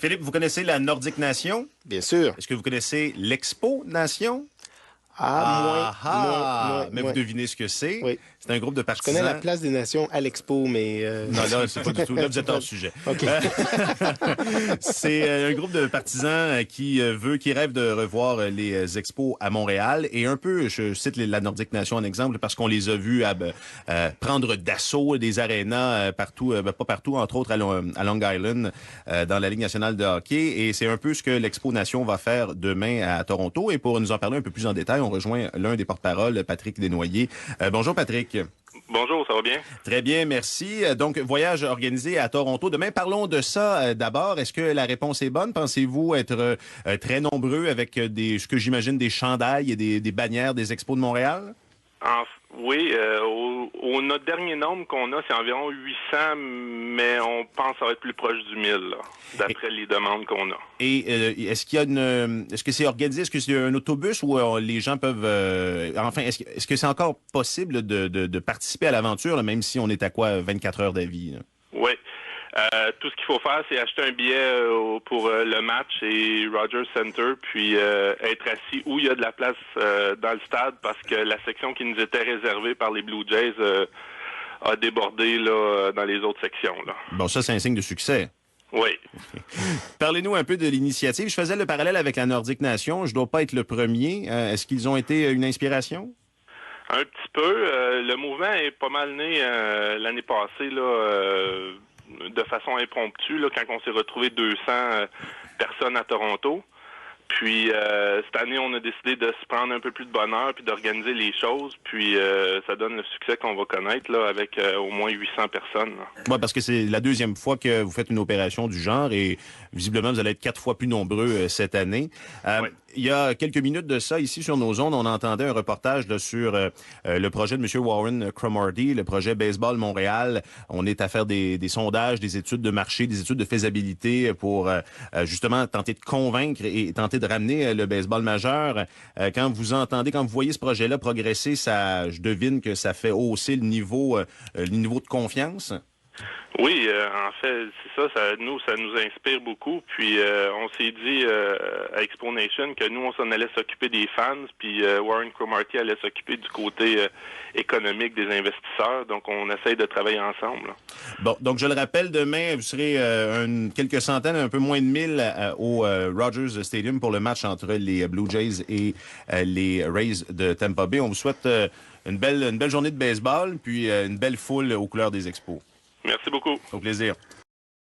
Philippe, vous connaissez la Nordic Nation? Bien sûr. Est-ce que vous connaissez l'Expo Nation? Mais vous Moins. devinez ce que c'est. Oui. C'est un groupe de Je connais partisans. la place des Nations à l'Expo, mais... Non, là, c'est pas du tout. Là, vous êtes hors sujet. OK. C'est un groupe de partisans qui rêve de revoir les expos à Montréal. Et un peu, je cite la Nordic Nation en exemple, parce qu'on les a vus prendre d'assaut des arénas partout, pas partout, entre autres à Long Island, dans la Ligue nationale de hockey. Et c'est un peu ce que l'Expo Nation va faire demain à Toronto. Et pour nous en parler un peu plus en détail, on rejoint l'un des porte-paroles, Patrick Desnoyers. Bonjour, Patrick. Bonjour, ça va bien? Très bien, merci. Donc, voyage organisé à Toronto. Demain, parlons de ça d'abord. Est-ce que la réponse est bonne? Pensez-vous être très nombreux avec ce que j'imagine, des chandails et des bannières des Expos de Montréal? Oui, notre dernier nombre qu'on a, c'est environ 800, mais on pense que ça va être plus proche du 1000, là, d'après les demandes qu'on a. Et est-ce qu'il y a est-ce que c'est organisé? Est-ce que c'est un autobus où les gens peuvent... est-ce que c'est encore possible de participer à l'aventure, là, même si on est à 24 heures d'avis? Oui. Tout ce qu'il faut faire, c'est acheter un billet pour le match et Rogers Center, puis être assis où il y a de la place dans le stade, parce que la section qui nous était réservée par les Blue Jays a débordé là dans les autres sections. Là. Bon, ça, c'est un signe de succès. Oui. Parlez-nous un peu de l'initiative. Je faisais le parallèle avec la Nordic Nation. Je dois pas être le premier. Est-ce qu'ils ont été une inspiration? Un petit peu. Le mouvement est pas mal né l'année passée, là, de façon impromptue, là, quand on s'est retrouvé 200 personnes à Toronto. Puis cette année, on a décidé de se prendre un peu plus de bonheur puis d'organiser les choses. Puis ça donne le succès qu'on va connaître là avec au moins 800 personnes. Oui, parce que c'est la deuxième fois que vous faites une opération du genre et visiblement, vous allez être 4 fois plus nombreux cette année. Oui. Il y a quelques minutes de ça, ici sur nos ondes, on entendait un reportage là, sur le projet de M. Warren Cromartie, le projet Baseball Montréal. On est à faire des sondages, des études de marché, des études de faisabilité pour justement tenter de convaincre et tenter de ramener le baseball majeur. Quand vous voyez ce projet-là progresser, je devine que ça fait hausser le niveau de confiance. Oui, en fait, c'est ça nous inspire beaucoup. Puis on s'est dit à Expo Nation que nous, on s'en allait s'occuper des fans, puis Warren Cromartie allait s'occuper du côté économique des investisseurs. Donc, on essaye de travailler ensemble. Là. Bon, donc je le rappelle, demain, vous serez quelques centaines, un peu moins de 1000 au Rogers Stadium pour le match entre les Blue Jays et les Rays de Tampa Bay. On vous souhaite une belle journée de baseball, puis une belle foule aux couleurs des Expos. Merci beaucoup. Au plaisir.